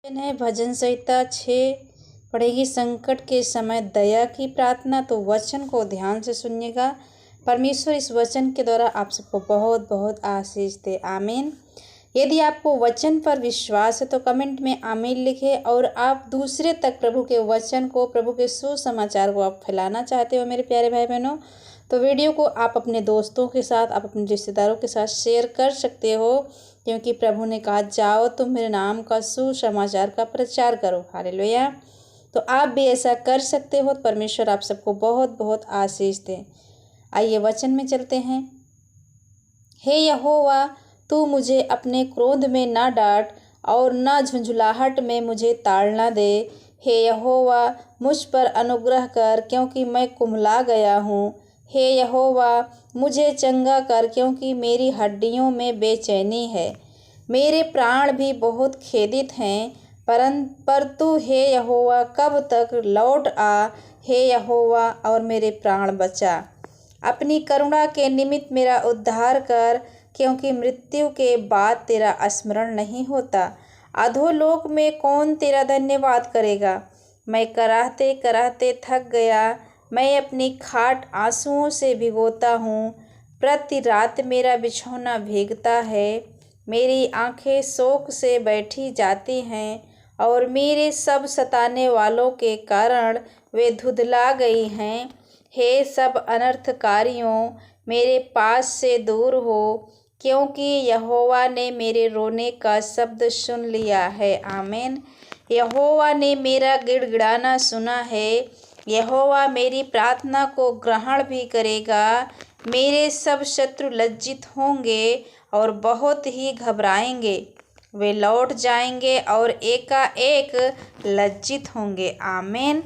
भजन है भजन संहिता 6 पढ़ेगी। संकट के समय दया की प्रार्थना। तो वचन को ध्यान से सुनिएगा। परमेश्वर इस वचन के द्वारा आप सबको बहुत बहुत आशीष दे। आमीन। यदि आपको वचन पर विश्वास है तो कमेंट में आमीन लिखें। और आप दूसरे तक प्रभु के वचन को, प्रभु के सुसमाचार को आप फैलाना चाहते हो मेरे प्यारे भाई बहनों, तो वीडियो को आप अपने दोस्तों के साथ, आप अपने रिश्तेदारों के साथ शेयर कर सकते हो, क्योंकि प्रभु ने कहा जाओ तुम मेरे नाम का सुसमाचार का प्रचार करो। हालेलुया। तो आप भी ऐसा कर सकते हो। परमेश्वर आप सबको बहुत बहुत आशीष दे। आइए वचन में चलते हैं। हे यहोवा, तू मुझे अपने क्रोध में ना डांट और ना झुंझुलाहट में मुझे ताड़ना दे। हे यहोवा, मुझ पर अनुग्रह कर, क्योंकि मैं कुम्हला गया हूँ। हे यहोवा, मुझे चंगा कर, क्योंकि मेरी हड्डियों में बेचैनी है। मेरे प्राण भी बहुत खेदित हैं। पर तू हे यहोवा कब तक लौट आ। हे यहोवा, और मेरे प्राण बचा। अपनी करुणा के निमित्त मेरा उद्धार कर, क्योंकि मृत्यु के बाद तेरा स्मरण नहीं होता। अधोलोक में कौन तेरा धन्यवाद करेगा। मैं कराहते कराहते थक गया। मैं अपनी खाट आंसुओं से भिगोता हूँ। प्रति रात मेरा बिछौना भीगता है। मेरी आंखें शोक से बैठी जाती हैं, और मेरे सब सताने वालों के कारण वे धुंधला गई हैं। हे सब अनर्थकारियों, मेरे पास से दूर हो, क्योंकि यहोवा ने मेरे रोने का शब्द सुन लिया है। आमीन। यहोवा ने मेरा गिड़गिड़ाना सुना है। यहोवा मेरी प्रार्थना को ग्रहण भी करेगा। मेरे सब शत्रु लज्जित होंगे और बहुत ही घबराएंगे। वे लौट जाएंगे और एकाएक लज्जित होंगे। आमीन।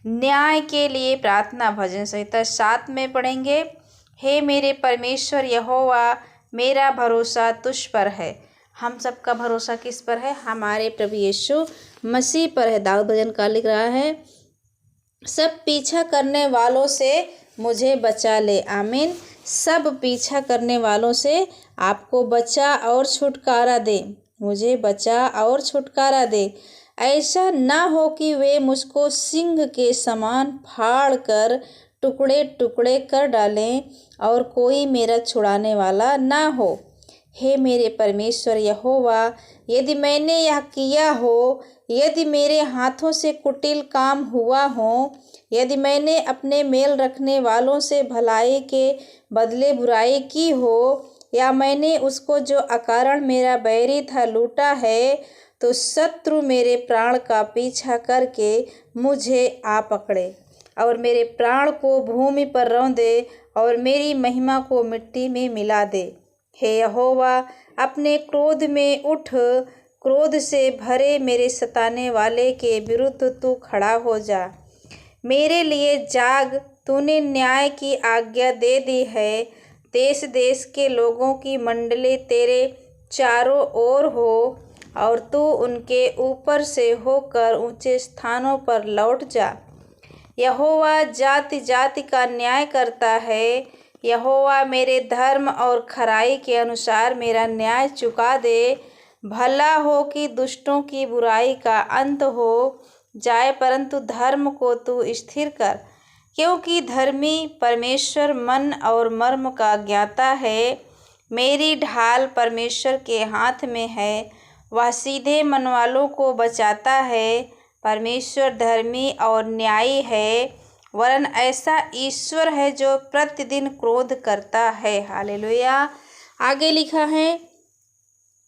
न्याय के लिए प्रार्थना भजन संहिता 7 में पढ़ेंगे। हे मेरे परमेश्वर यहोवा, मेरा भरोसा तुझ पर है। हम सबका भरोसा किस पर है? हमारे प्रभु यीशु मसीह पर है। दाऊद भजनकार लिख रहा है, सब पीछा करने वालों से मुझे बचा ले। आमीन। सब पीछा करने वालों से आपको बचा और छुटकारा दे। मुझे बचा और छुटकारा दे। ऐसा ना हो कि वे मुझको सिंह के समान फाड़ कर टुकड़े टुकड़े कर डालें, और कोई मेरा छुड़ाने वाला ना हो। हे मेरे परमेश्वर यहोवा, यदि मैंने यह किया हो, यदि मेरे हाथों से कुटिल काम हुआ हो, यदि मैंने अपने मेल रखने वालों से भलाई के बदले बुराई की हो, या मैंने उसको जो अकारण मेरा बैरी था लूटा है, तो शत्रु मेरे प्राण का पीछा करके मुझे आ पकड़े, और मेरे प्राण को भूमि पर रौंदे, और मेरी महिमा को मिट्टी में मिला दे। हे यहोवा, अपने क्रोध में उठ। क्रोध से भरे मेरे सताने वाले के विरुद्ध तू खड़ा हो जा। मेरे लिए जाग। तूने न्याय की आज्ञा दे दी है। देश देश के लोगों की मंडली तेरे चारों ओर हो, और तू उनके ऊपर से होकर ऊंचे स्थानों पर लौट जा। यहोवा जाति जाति का न्याय करता है। यहोवा मेरे धर्म और खराई के अनुसार मेरा न्याय चुका दे। भला हो कि दुष्टों की बुराई का अंत हो जाए, परंतु धर्म को तू स्थिर कर, क्योंकि धर्मी परमेश्वर मन और मर्म का ज्ञाता है। मेरी ढाल परमेश्वर के हाथ में है। वह सीधे मन वालों को बचाता है। परमेश्वर धर्मी और न्यायी है, वरन ऐसा ईश्वर है जो प्रतिदिन क्रोध करता है। हालेलुया। आगे लिखा है,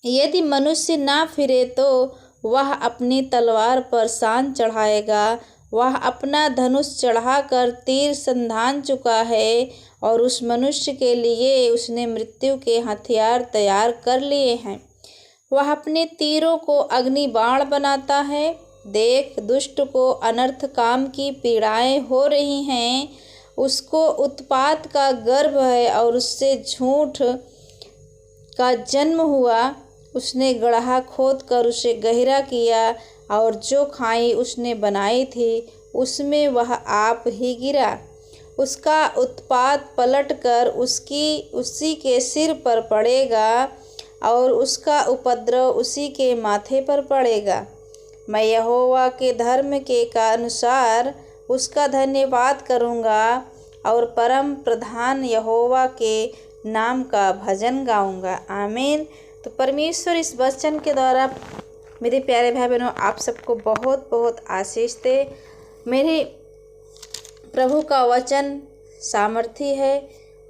यदि मनुष्य ना फिरे तो वह अपनी तलवार पर शान चढ़ाएगा। वह अपना धनुष चढ़ाकर तीर संधान चुका है, और उस मनुष्य के लिए उसने मृत्यु के हथियार तैयार कर लिए हैं। वह अपने तीरों को अग्नि बाण बनाता है। देख, दुष्ट को अनर्थ काम की पीड़ाएं हो रही हैं। उसको उत्पात का गर्भ है, और उससे झूठ का जन्म हुआ। उसने गड्ढा खोद कर उसे गहरा किया, और जो खाई उसने बनाई थी उसमें वह आप ही गिरा। उसका उत्पात पलट कर उसी के सिर पर पड़ेगा, और उसका उपद्रव उसी के माथे पर पड़ेगा। मैं यहोवा के धर्म के अनुसार उसका धन्यवाद करूँगा और परम प्रधान यहोवा के नाम का भजन गाऊँगा। आमीन। तो परमेश्वर इस वचन के द्वारा मेरे प्यारे भाई बहनों आप सबको बहुत बहुत आशीष दे। मेरे प्रभु का वचन सामर्थी है,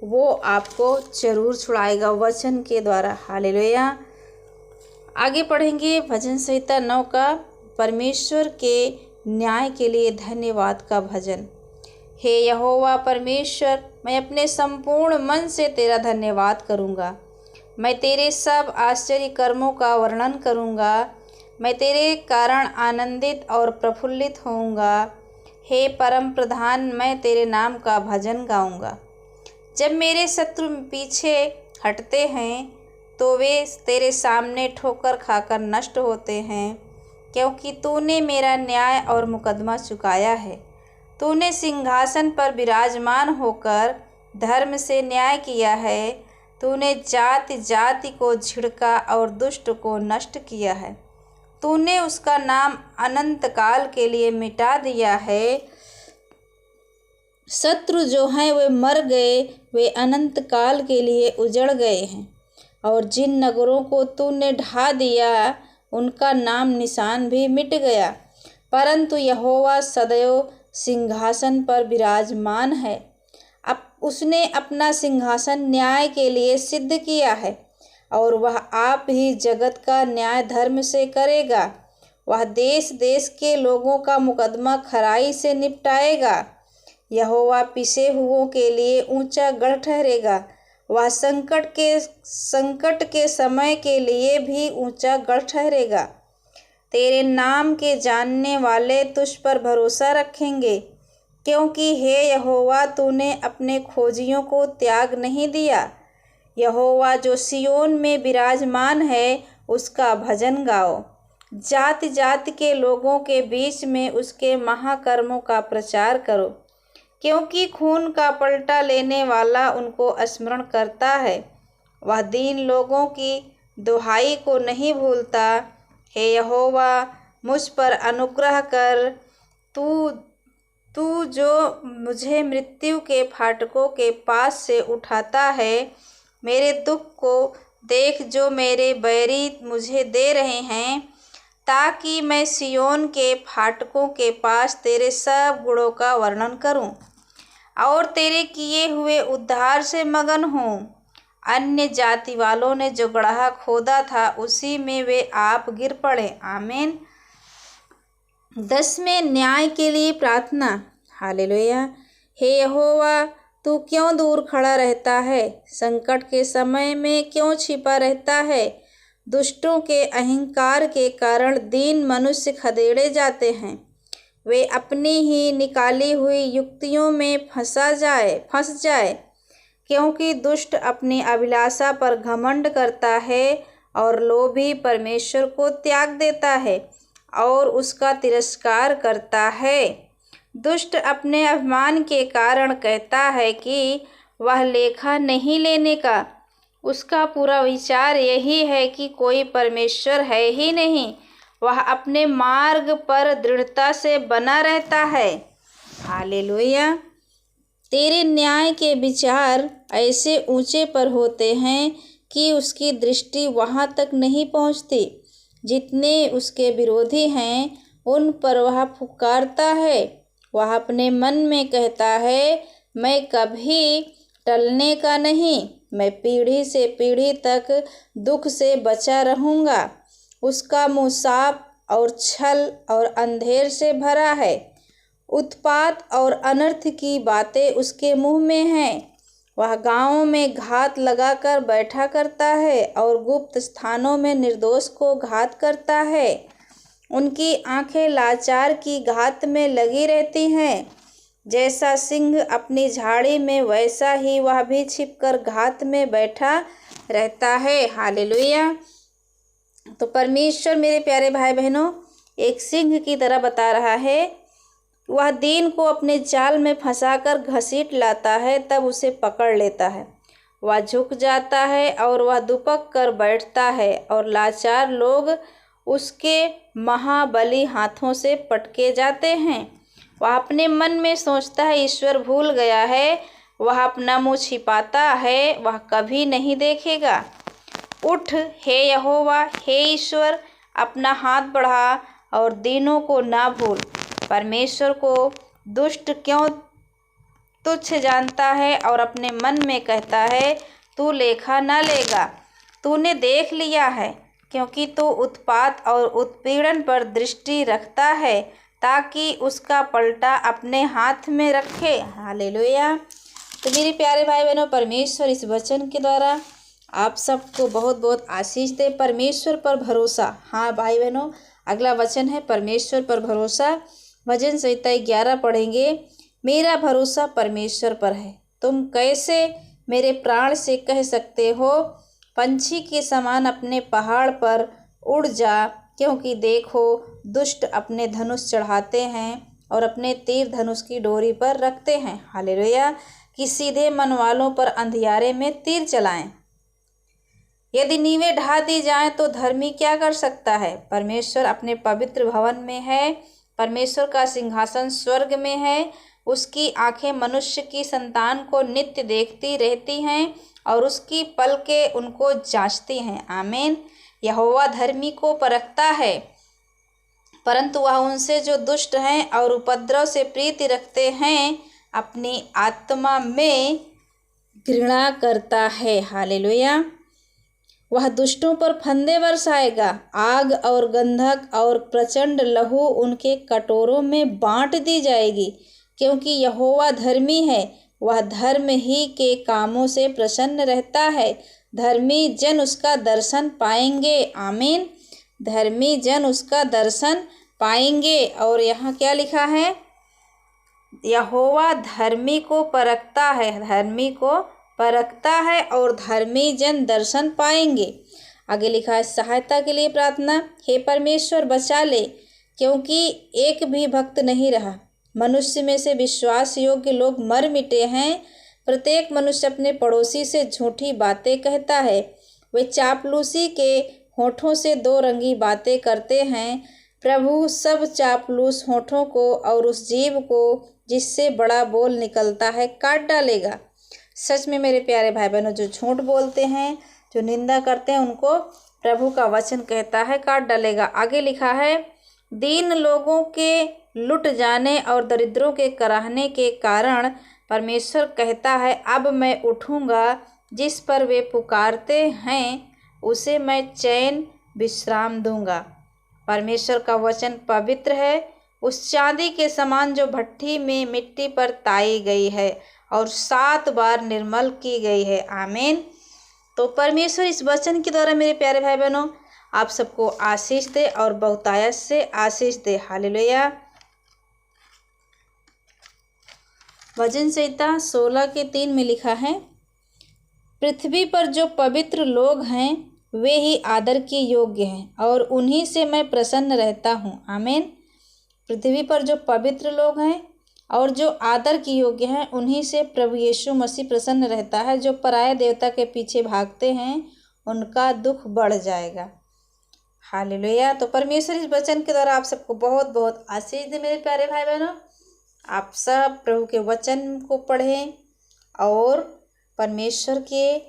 वो आपको जरूर छुड़ाएगा वचन के द्वारा। हालेलुया। आगे पढ़ेंगे भजन संहिता 9 का परमेश्वर के न्याय के लिए धन्यवाद का भजन। हे यहोवा परमेश्वर, मैं अपने संपूर्ण मन से तेरा धन्यवाद करूँगा। मैं तेरे सब आश्चर्य कर्मों का वर्णन करूँगा। मैं तेरे कारण आनंदित और प्रफुल्लित होऊंगा। हे परम प्रधान, मैं तेरे नाम का भजन गाऊंगा। जब मेरे शत्रु पीछे हटते हैं तो वे तेरे सामने ठोकर खाकर नष्ट होते हैं, क्योंकि तूने मेरा न्याय और मुकदमा चुकाया है। तूने सिंहासन पर विराजमान होकर धर्म से न्याय किया है। तूने जाति जाति को झिड़का और दुष्ट को नष्ट किया है। तूने उसका नाम अनंत काल के लिए मिटा दिया है। शत्रु जो हैं वे मर गए, वे अनंत काल के लिए उजड़ गए हैं। और जिन नगरों को तूने ढा दिया उनका नाम निशान भी मिट गया। परंतु यहोवा सदैव सिंहासन पर विराजमान है। अब उसने अपना सिंहासन न्याय के लिए सिद्ध किया है और वह आप ही जगत का न्याय धर्म से करेगा। वह देश देश के लोगों का मुकदमा खराई से निपटाएगा। यहोवा पिसे हुओं के लिए ऊंचा गढ़ ठहरेगा। वह संकट के समय के लिए भी ऊंचा गढ़ ठहरेगा। तेरे नाम के जानने वाले तुझ पर भरोसा रखेंगे, क्योंकि हे यहोवा तूने अपने खोजियों को त्याग नहीं दिया। यहोवा जो सियोन में विराजमान है उसका भजन गाओ। जाति जाति के लोगों के बीच में उसके महाकर्मों का प्रचार करो, क्योंकि खून का पलटा लेने वाला उनको स्मरण करता है। वह दीन लोगों की दुहाई को नहीं भूलता। हे यहोवा मुझ पर अनुग्रह कर। तू जो मुझे मृत्यु के फाटकों के पास से उठाता है। मेरे दुख को देख जो मेरे बैरी मुझे दे रहे हैं, ताकि मैं सियोन के फाटकों के पास तेरे सब गुणों का वर्णन करूं और तेरे किए हुए उद्धार से मगन हूँ। अन्य जाति वालों ने जो गड्ढा खोदा था उसी में वे आप गिर पड़े। आमीन। 10वें न्याय के लिए प्रार्थना। हालेलुया। हे यहोवा तू क्यों दूर खड़ा रहता है? संकट के समय में क्यों छिपा रहता है? दुष्टों के अहंकार के कारण दीन मनुष्य खदेड़े जाते हैं। वे अपनी ही निकाली हुई युक्तियों में फंस जाए, क्योंकि दुष्ट अपनी अभिलाषा पर घमंड करता है और लोभी परमेश्वर को त्याग देता है और उसका तिरस्कार करता है। दुष्ट अपने अभिमान के कारण कहता है कि वह लेखा नहीं लेने का। उसका पूरा विचार यही है कि कोई परमेश्वर है ही नहीं। वह अपने मार्ग पर दृढ़ता से बना रहता है। हालेलुया। तेरे न्याय के विचार ऐसे ऊंचे पर होते हैं कि उसकी दृष्टि वहाँ तक नहीं पहुँचती। जितने उसके विरोधी हैं उन पर वह फुकारता है। वह अपने मन में कहता है, मैं कभी टलने का नहीं, मैं पीढ़ी से पीढ़ी तक दुख से बचा रहूँगा। उसका मुँह साप और छल और अंधेर से भरा है। उत्पात और अनर्थ की बातें उसके मुँह में हैं। वह गाँवों में घात लगाकर बैठा करता है और गुप्त स्थानों में निर्दोष को घात करता है। उनकी आंखें लाचार की घात में लगी रहती हैं। जैसा सिंह अपनी झाड़ी में, वैसा ही वह भी छिपकर घात में बैठा रहता है। हालेलुया। तो परमेश्वर मेरे प्यारे भाई बहनों एक सिंह की तरह बता रहा है। वह दीन को अपने जाल में फंसाकर घसीट लाता है, तब उसे पकड़ लेता है। वह झुक जाता है और वह दुपक कर बैठता है और लाचार लोग उसके महाबली हाथों से पटके जाते हैं। वह अपने मन में सोचता है ईश्वर भूल गया है, वह अपना मुँह छिपाता है, वह कभी नहीं देखेगा। उठ हे यहोवा, हे ईश्वर, अपना हाथ बढ़ा और दीनों को ना भूल। परमेश्वर को दुष्ट क्यों तुच्छ जानता है और अपने मन में कहता है तू लेखा न लेगा। तूने देख लिया है, क्योंकि तू उत्पात और उत्पीड़न पर दृष्टि रखता है, ताकि उसका पलटा अपने हाथ में रखे। हालेलुया। तो मेरे प्यारे भाई बहनों, परमेश्वर इस वचन के द्वारा आप सबको बहुत बहुत आशीष दे। परमेश्वर पर भरोसा। हाँ भाई बहनों, अगला वचन है परमेश्वर पर भरोसा। भजन संहिता 11 पढ़ेंगे। मेरा भरोसा परमेश्वर पर है। तुम कैसे मेरे प्राण से कह सकते हो, पंछी के समान अपने पहाड़ पर उड़ जा, क्योंकि देखो दुष्ट अपने धनुष चढ़ाते हैं और अपने तीर धनुष की डोरी पर रखते हैं। हालेलुया। कि सीधे मन वालों पर अंधियारे में तीर चलाएं। यदि नींवें ढा दी जाएं तो धर्मी क्या कर सकता है। परमेश्वर अपने पवित्र भवन में है। परमेश्वर का सिंहासन स्वर्ग में है। उसकी आंखें मनुष्य की संतान को नित्य देखती रहती हैं और उसकी पलकें उनको जांचती हैं। आमीन। यहोवा धर्मी को परखता है, परंतु वह उनसे जो दुष्ट हैं और उपद्रव से प्रीति रखते हैं अपनी आत्मा में घृणा करता है। हालेलुया। वह दुष्टों पर फंदे बरसाएगा, आग और गंधक और प्रचंड लहू उनके कटोरों में बांट दी जाएगी। क्योंकि यहोवा धर्मी है, वह धर्म ही के कामों से प्रसन्न रहता है। धर्मी जन उसका दर्शन पाएंगे। आमीन। धर्मी जन उसका दर्शन पाएंगे। और यहाँ क्या लिखा है, यहोवा धर्मी को परखता है, धर्मी को परखता है और धर्मी जन दर्शन पाएंगे। आगे लिखा है सहायता के लिए प्रार्थना। हे परमेश्वर बचा ले, क्योंकि एक भी भक्त नहीं रहा। मनुष्य में से विश्वास योग्य लोग मर मिटे हैं। प्रत्येक मनुष्य अपने पड़ोसी से झूठी बातें कहता है। वे चापलूसी के होठों से दो रंगी बातें करते हैं। प्रभु सब चापलूस होठों को और उस जीभ को जिससे बड़ा बोल निकलता है काट डालेगा। सच में मेरे प्यारे भाई बहनों, जो झूठ बोलते हैं, जो निंदा करते हैं, उनको प्रभु का वचन कहता है काट डालेगा। आगे लिखा है दीन लोगों के लुट जाने और दरिद्रों के कराहने के कारण परमेश्वर कहता है अब मैं उठूँगा। जिस पर वे पुकारते हैं उसे मैं चैन विश्राम दूंगा। परमेश्वर का वचन पवित्र है, उस चांदी के समान जो भट्ठी में मिट्टी पर ताई गई है और 7 बार निर्मल की गई है। आमीन। तो परमेश्वर इस वचन के द्वारा मेरे प्यारे भाई बहनों आप सबको आशीष दे और बहुतायत से आशीष दे। हालेलुया। भजन संहिता 16:3 में लिखा है पृथ्वी पर जो पवित्र लोग हैं वे ही आदर के योग्य हैं और उन्हीं से मैं प्रसन्न रहता हूँ। आमीन। पृथ्वी पर जो पवित्र लोग हैं और जो आदर के योग्य हैं उन्हीं से प्रभु यीशु मसीह प्रसन्न रहता है। जो पराये देवता के पीछे भागते हैं उनका दुख बढ़ जाएगा। हालेलुया। तो परमेश्वर इस वचन के द्वारा आप सबको बहुत बहुत आशीष दे। मेरे प्यारे भाई बहनों, आप सब प्रभु के वचन को पढ़ें और परमेश्वर के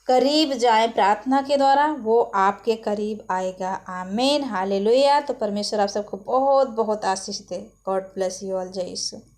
करीब जाएं। प्रार्थना के द्वारा वो आपके करीब आएगा। आमीन। हालेलुया। तो परमेश्वर आप सबको बहुत बहुत आशीष दे। God bless you all. जय यीशु।